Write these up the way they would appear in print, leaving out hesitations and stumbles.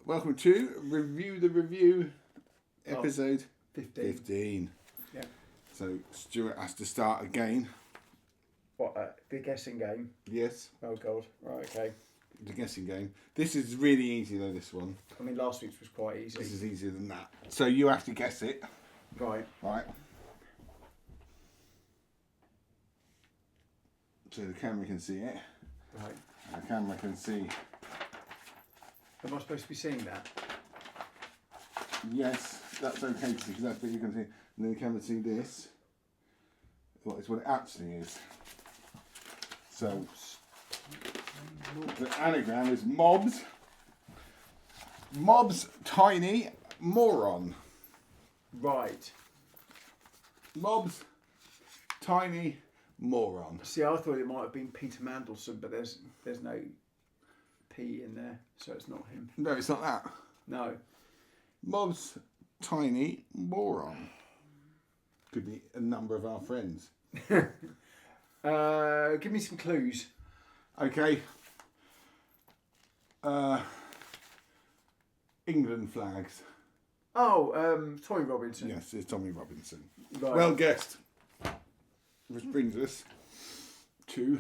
welcome to Review the Review, episode 15. Yeah. So Stuart has to start again. What, the guessing game? Yes. Oh, God. Right, okay. The guessing game. This is really easy though, this one. I mean, last week's was quite easy. This is easier than that. So you have to guess it. Right. Right. So the camera can see it. Right. The camera can see. Am I supposed to be seeing that? Yes, that's okay to see because that's what you can see. And then the camera see this. What is what it actually is. So the anagram is mobs. Mobs tiny moron. Right. Mobs tiny moron. See, I thought it might have been Peter Mandelson, but there's no P in there, so it's not him. No, it's not that. No. Mobs tiny moron. Could be a number of our friends. Give me some clues. Okay. England flags. Oh, Tommy Robinson. Yes, it's Tommy Robinson. Right. Well guessed. Which brings us to,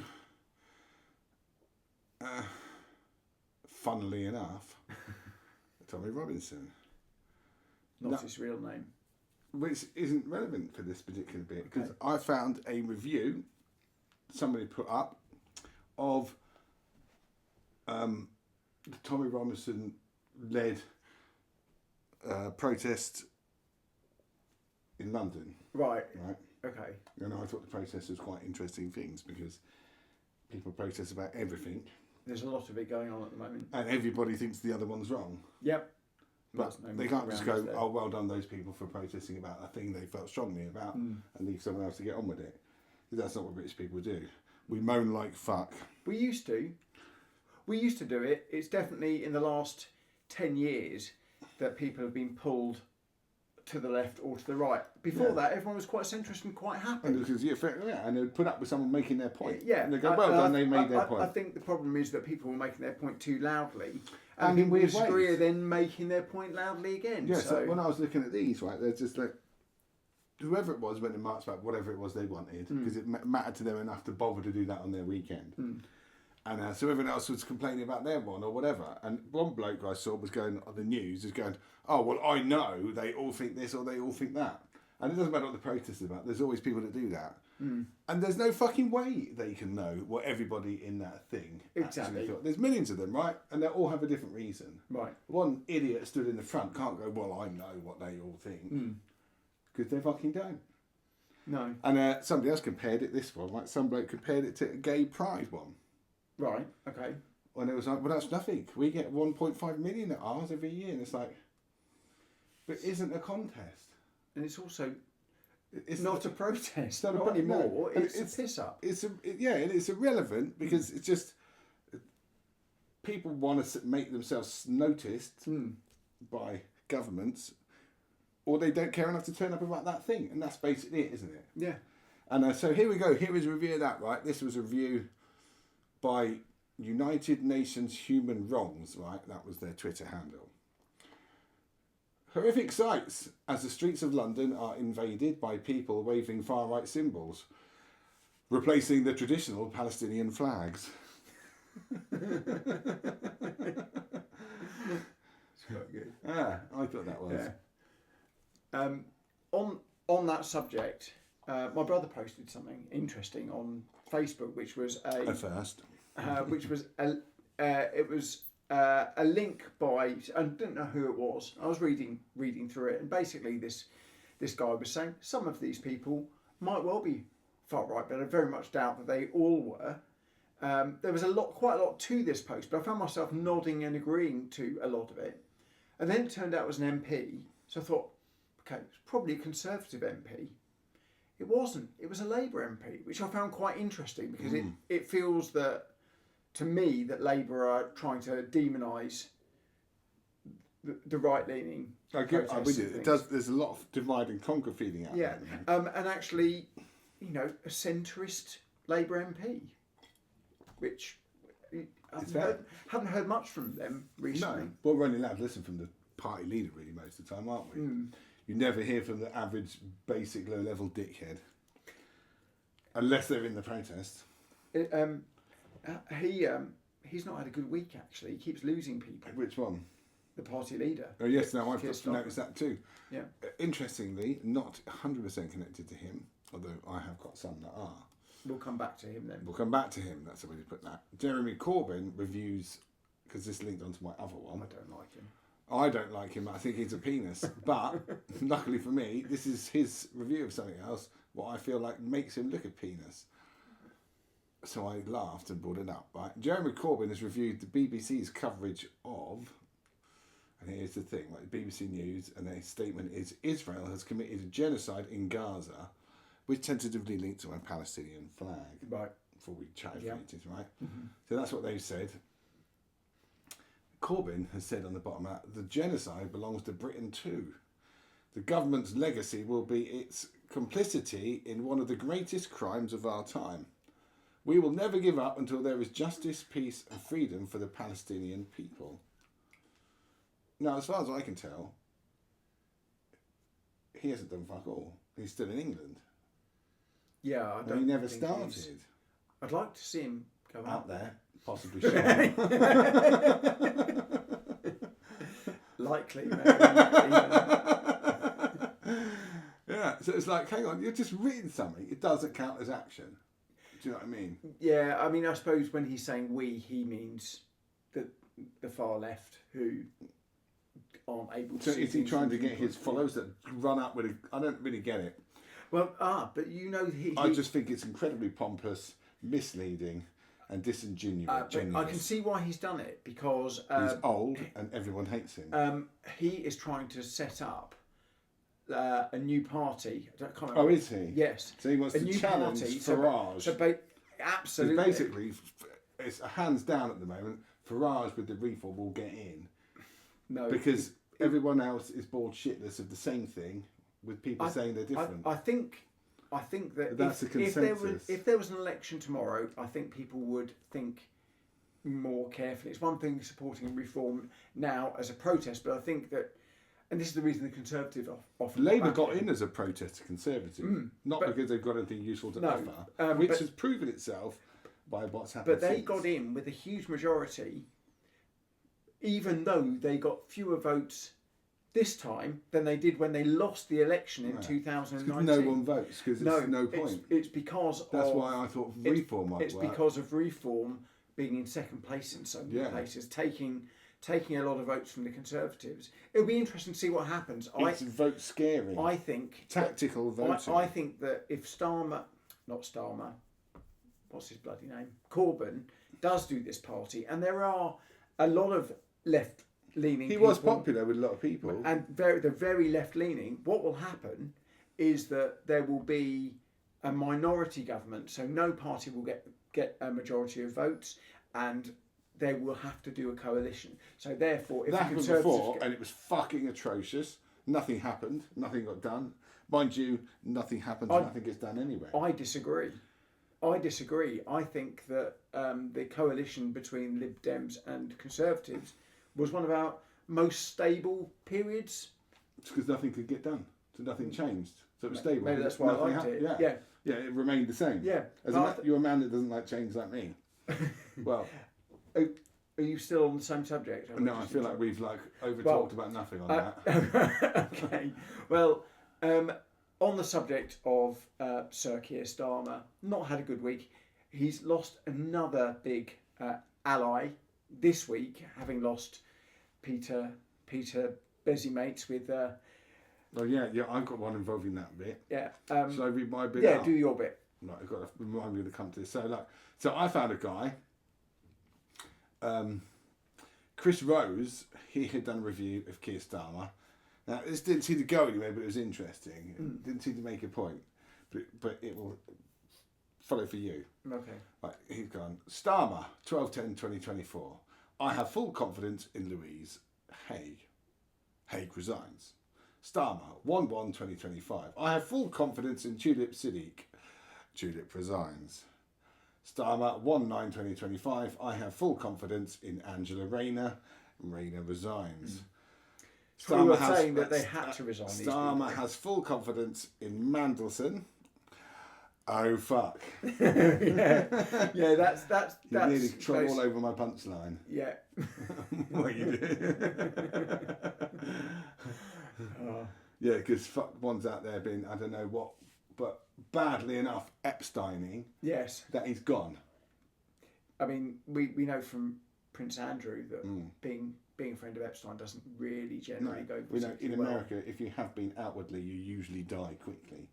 funnily enough, Tommy Robinson. Not his real name. Which isn't relevant for this particular bit because Okay. I found a review somebody put up of the Tommy Robinson led protest in London. Right. Right. Okay. And I thought the protest was quite interesting things because people protest about everything There's a lot of it going on at the moment. and everybody thinks the other one's wrong. Yep. But There's no they can't just go, around, is there? oh, well done those people for protesting about a thing they felt strongly about and leave someone else to get on with it. Because that's not what British people do. We moan like fuck. We used to do it. It's definitely in the last 10 years that people have been pulled to the left or to the right. Before that, everyone was quite centrist and quite happy. And because and they'd put up with someone making their point. Yeah. And they go, well done, they made their I point. think the problem is that people were making their point too loudly. And in people weird disagree ways. are then making their point loudly again. Yeah, so so when I was looking at these, right, they're just like, whoever it was went and marched about whatever it was they wanted because it mattered to them enough to bother to do that on their weekend. And so everyone else was complaining about their one or whatever. And one bloke I saw was going on the news, is going, oh, well, I know they all think this or they all think that. And it doesn't matter what the protest is about. There's always people that do that. And there's no fucking way they can know what everybody in that thing Exactly. actually thought. There's millions of them, right? And they all have a different reason. Right. One idiot stood in the front can't go, well, I know what they all think. Because they fucking don't. No. And somebody else compared it, this one, like some bloke compared it to a gay pride one. Right. Okay. And it was like, well, that's nothing. We get 1.5 million at ours every year. And it's like, but isn't a contest. And it's also It's not a protest. not a Not pro- anymore. no. It's a piss up. And it's irrelevant because it's just, people want to make themselves noticed by governments or they don't care enough to turn up about that thing. And that's basically it, isn't it? Yeah. And so here we go. Here is a review of that, right? This was a review by United Nations Human Wrongs, right? That was their Twitter handle. Horrific sights as the streets of London are invaded by people waving far-right symbols, replacing the traditional Palestinian flags. It's quite good. I thought that was. Yeah. On that subject, my brother posted something interesting on Facebook, which was At first. a link by, I didn't know who it was. I was reading through it, and basically this guy was saying some of these people might well be far right, but I very much doubt that they all were. There was quite a lot to this post, but I found myself nodding and agreeing to a lot of it. And then it turned out it was an MP, so I thought, okay, it's probably a Conservative MP. It wasn't. It was a Labour MP, which I found quite interesting because it feels that, to me, that Labour are trying to demonise the right-leaning. I with you. It does. There's a lot of divide and conquer feeling out Yeah, there. and actually, a centrist Labour MP, which haven't heard much from them recently. No, well, we're only allowed to listen from the party leader really most of the time, aren't we? You never hear from the average, basic, low-level dickhead, unless they're in the protest. He's not had a good week actually. He keeps losing people. Which one? The party leader. Oh yes, no, I've Keir noticed that too. Yeah. Interestingly, not 100% connected to him, although I have got some that are. We'll come back to him then. We'll come back to him. That's the way to put that. Jeremy Corbyn reviews, because this linked onto my other one. I don't like him. I don't like him. I think he's a penis. But luckily for me, this is his review of something else. What I feel like makes him look a penis. So I laughed and brought it up. Right? Jeremy Corbyn has reviewed the BBC's coverage of, and here's the thing, like BBC News, and their statement is Israel has committed a genocide in Gaza, which tentatively linked to a Palestinian flag. Right. Before we chatted Yeah. for ages, right? So that's what they've said. Corbyn has said on the bottom of that, the genocide belongs to Britain too. The government's legacy will be its complicity in one of the greatest crimes of our time. We will never give up until there is justice, peace and freedom for the Palestinian people. Now, as far as I can tell, he hasn't done fuck all. He's still in England. Yeah, I And don't. he never think started I'd like to see him go out out there, possibly shot. Likely, maybe. Yeah, so it's like, hang on, you're just reading something. It doesn't count as action. Do you know what I mean? Yeah, I mean, I suppose when he's saying we, he means the far left who aren't able to. So see is he things trying from to get viewpoint his of view. followers that run up with a... I don't really get it. Well, but you know, I just think it's incredibly pompous, misleading and disingenuous. but I can see why he's done it because He's old and everyone hates him. he is trying to set up a new party. I can't remember. Oh, is he? Yes. So he wants a to new challenge party. Farage. Absolutely. So basically, it's a hands down at the moment. Farage with the reform will get in. No. Because everyone else is bored shitless of the same thing with people saying they're different. I think that That's if, the consensus. if there was an election tomorrow, I think people would think more carefully. It's one thing supporting reform now as a protest, but I think that, and this is the reason the Conservatives often Labour got in as a protest to Conservative, not but- because they've got anything useful to No, offer, which but- has proven itself by what's happened But they since. got in with a huge majority, even though they got fewer votes this time than they did when they lost the election in 2019. No one votes because there's no point. It's because That's of, why I thought reform might It's work. because of reform being in second place in so many places, taking a lot of votes from the Conservatives. It'll be interesting to see what happens. It's vote scaring. I think Tactical voting. I think that if not Starmer, what's his bloody name? Corbyn does do this party, and there are a lot of left-leaning. He people, was popular with a lot of people. and they're very left-leaning. What will happen is that there will be a minority government, so no party will get a majority of votes, and they will have to do a coalition. So therefore, if That the happened Conservatives before, and it was fucking atrocious. Nothing happened. Nothing got done. Mind you, nothing happens. Nothing gets done anyway. I disagree. I think that the coalition between Lib Dems and Conservatives was one of our most stable periods. It's because nothing could get done. So nothing changed. So it was stable. Maybe that's why I Nothing liked it. Yeah. Yeah, it remained the same. Yeah. You're a man that doesn't like change like me. Well, Are you still on the same subject? no, I feel like we've over talked about nothing on that. Okay. Well, on the subject of Sir Keir Starmer, not had a good week. He's lost another big ally this week, having lost Peter Bezzy-Mates with. Well, yeah, I've got one involving that bit. Yeah. Shall I read my bit? Yeah, out? do your bit. Right, I've got to remind me to come to this. So I found a guy. Chris Rose, he had done a review of Keir Starmer. Now, this didn't seem to go anywhere, but it was interesting. It didn't seem to make a point, but it will follow for you. Okay. Right, he's gone. Starmer, 12/10/2024. I have full confidence in Louise Haig. Haig resigns. Starmer, 1/1/2025. I have full confidence in Tulip Siddiq. Tulip resigns. Starmer 1/9/2025. I have full confidence in Angela Rayner. Rayner resigns. We were saying that they had to resign. Starmer has full confidence in Mandelson. Oh fuck! yeah, that's. You nearly trod all over my punchline. Yeah. What you do? Yeah, because fuck, one's out there being I don't know what, but badly enough Epsteining. Yes. That he's gone. I mean, we know from Prince Andrew that being a friend of Epstein doesn't really generally go. We know in America, if you have been outwardly, you usually die quickly.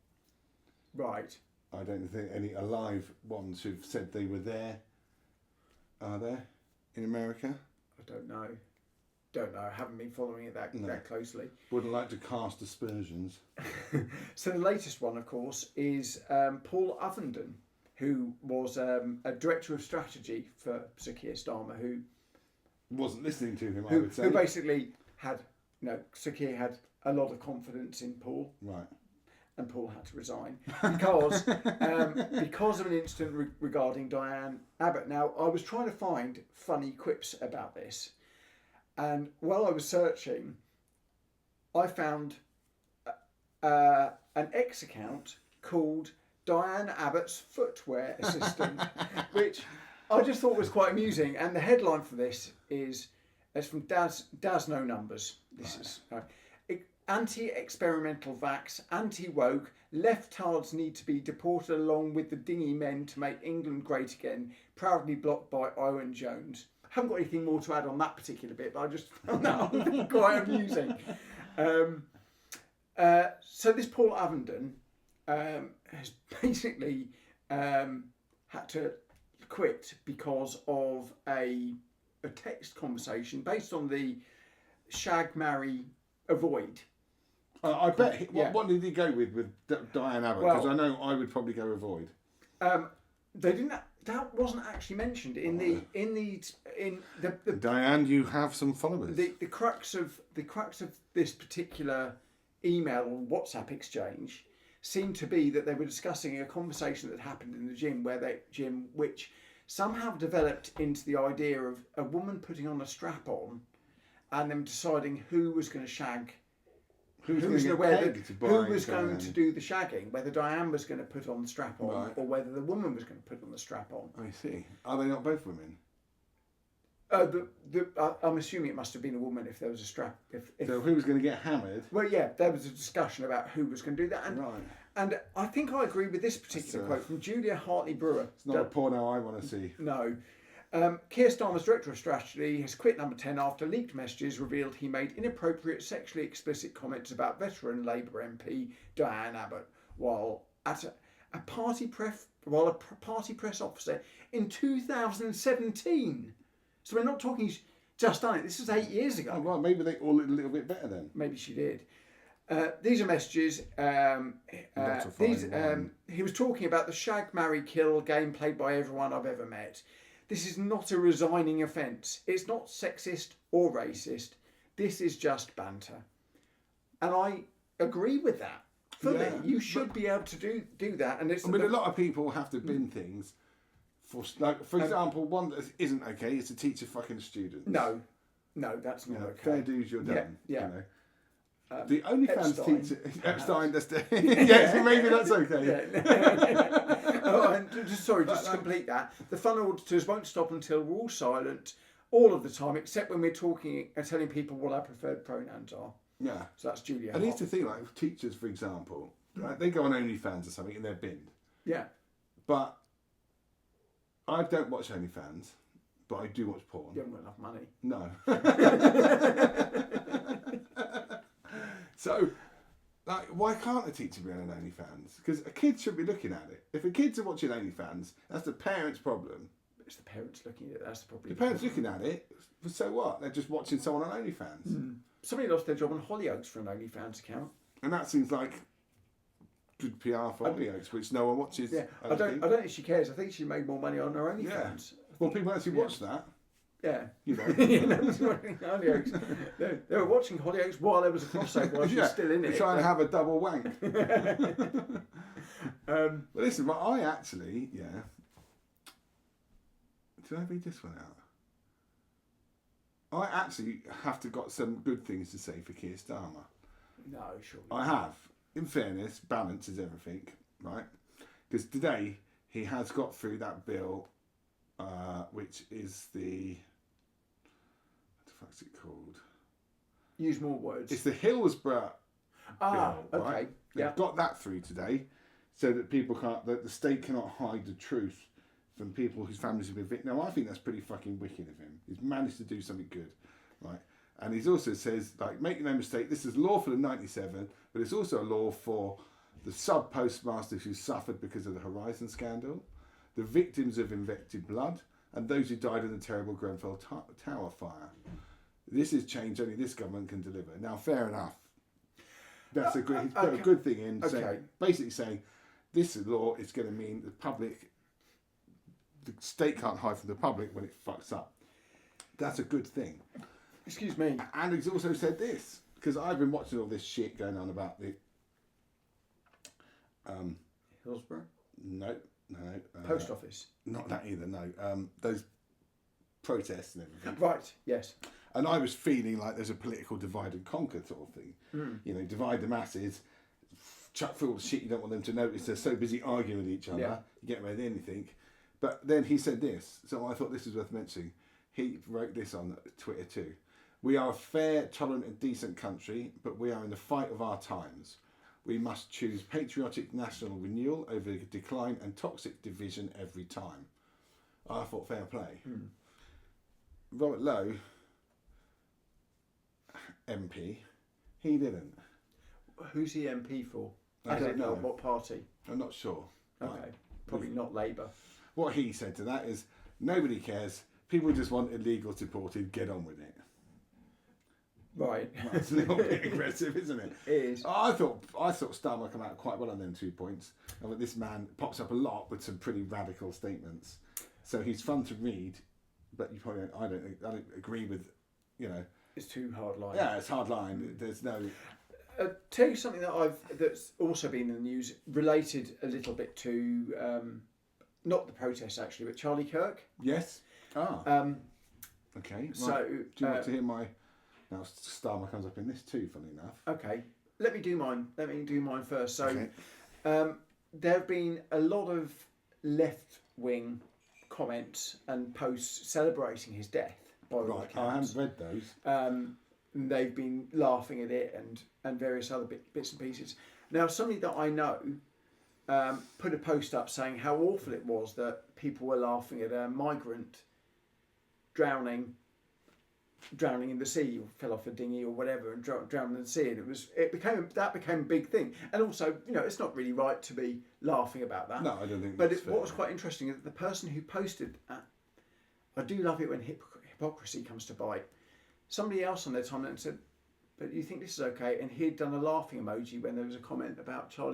Right. I don't think any alive ones who've said they were there. Are there in America? I don't know. I haven't been following it that closely. Wouldn't like to cast aspersions. So the latest one, of course, is Paul Ovenden, who was a director of strategy for Sir Keir Starmer, who wasn't listening to him. I would say who basically had Sir Keir had a lot of confidence in Paul. Right. And Paul had to resign because of an incident regarding Diane Abbott. Now, I was trying to find funny quips about this, and while I was searching, I found an X account called Diane Abbott's Footwear Assistant, which I just thought was quite amusing. And the headline for this it's from Daz No Numbers. This is. Anti-experimental vax, anti-woke, leftards need to be deported along with the dingy men to make England great again, proudly blocked by Owen Jones. I haven't got anything more to add on that particular bit, but I just found that quite amusing. So this Paul Ovenden has basically had to quit because of a text conversation based on the shag, marry, avoid. I bet. What did he go with Diane Abbott? Because I know I would probably go avoid. They didn't. That wasn't actually mentioned in the Diane, you have some followers. The crux of this particular email or WhatsApp exchange seemed to be that they were discussing a conversation that happened in the gym, which somehow developed into the idea of a woman putting on a strap on, and them deciding who was going to shag. Who was going to do the shagging? Whether Diane was going to put on the strap on, or whether the woman was going to put on the strap on. I see. Are they not both women? I'm assuming it must have been a woman if there was a strap. So who was going to get hammered? Well, yeah, there was a discussion about who was going to do that, and I think I agree with this particular quote from Julia Hartley Brewer. It's not a porno I want to see. No. Keir Starmer's director of strategy has quit Number 10 after leaked messages revealed he made inappropriate sexually explicit comments about veteran Labour MP Diane Abbott while at a party press officer in 2017. So we're not talking just done it. This was 8 years ago. Oh, well, maybe they all did a little bit better then. Maybe she did. These are messages. He was talking about the shag, marry, kill game played by everyone I've ever met. This is not a resigning offence. It's not sexist or racist. This is just banter. And I agree with that. Fully. You should be able to do that. And a lot of people have to bin things. For example, one that isn't okay is to teach a fucking student. No, that's not okay. Fair dues, you're done. Yeah. You know. The OnlyFans teacher, Epstein, yeah, maybe that's okay. And just to complete that, the fun auditors won't stop until we're all silent all of the time, except when we're talking and telling people what our preferred pronouns are. Yeah. So that's Julia. And it's the thing, like teachers, for example, right, they go on OnlyFans or something and they're binned. Yeah. But I don't watch OnlyFans, but I do watch porn. You haven't got enough money. No. So, why can't a teacher be on an OnlyFans? Because a kid should be looking at it. If a kid's watching OnlyFans, that's the parent's problem. It's the parents looking at it. That's probably the parents looking at it. So what? They're just watching someone on OnlyFans. Somebody lost their job on Hollyoaks for an OnlyFans account, and that seems like good PR for Hollyoaks, which no one watches. Yeah, I don't think she cares. I think she made more money on her OnlyFans. Yeah. Well, people actually watch that. Yeah, you know, Hollyoaks. They were watching Hollyoaks while there was a crossover. While she was still in it. Try and have a double wank. But listen, I actually, Did I read this one out? I actually have to got some good things to say for Keir Starmer. No, sure. I have. In fairness, balance is everything, right? Because today he has got through that bill, which is the... What the fuck's it called? Use more words. It's the Hillsborough bill, okay. right? Yeah. They've got that through today, so that people can't, that the state cannot hide the truth from people whose families have been victims. Now, I think that's pretty fucking wicked of him. He's managed to do something good, right? And he's also says, like, make no mistake, this is lawful in 97, but it's also a law for the sub-postmasters who suffered because of the Horizon scandal, the victims of infected blood, and those who died in the terrible Grenfell Tower fire. This is change only this government can deliver. Now, fair enough. That's a good. He's put a good thing in, basically saying this law is going to mean the state can't hide from the public when it fucks up. That's a good thing. Excuse me. And he's also said this, because I've been watching all this shit going on about the Hillsborough? No. Post office? Not that either, no. Those protests and everything. Right, yes. And I was feeling like there's a political divide and conquer sort of thing. You know, divide the masses, chuck through all the shit you don't want them to notice. They're so busy arguing with each other, you get away with anything. But then he said this, so I thought this was worth mentioning. He wrote this on Twitter too. We are a fair, tolerant and decent country, but we are in the fight of our times. We must choose patriotic national renewal over decline and toxic division every time. I thought fair play. Rupert Lowe, MP, he didn't. Who's he MP for? I don't know. What party? I'm not sure. Okay, Right. probably not Labour. What he said to that is, nobody cares. People just want illegal deported. Get on with it. Right. Well, it's a little bit aggressive, isn't it? It is. I thought Starmer come out quite well on them 2 points. And this man pops up a lot with some pretty radical statements. So he's fun to read, but you probably I don't agree with, you know. It's too hard line. Yeah, it's hard line. There's no. Tell you something that's also been in the news, related a little bit to not the protests actually, but Charlie Kirk. Yes. Okay. Right. So do you want to hear my? Now Starmer comes up in this too. Funny enough. Okay. Let me do mine. Let me do mine first. So, Okay. there have been a lot of left-wing comments and posts celebrating his death. By all Right. accounts. I haven't read those. They've been laughing at it and various other bits and pieces. Now, somebody that I know put a post up saying how awful it was that people were laughing at a migrant drowning in the sea, or fell off a dinghy or whatever and drowned in the sea, and that became a big thing. And also, you know, it's not really right to be laughing about that. No, I don't think. But that's fair. what was quite interesting is that the person who posted that, I do love it when hypocrisy comes to bite. Somebody else on their timeline said, "But you think this is okay?" And he'd done a laughing emoji when there was a comment about Charlie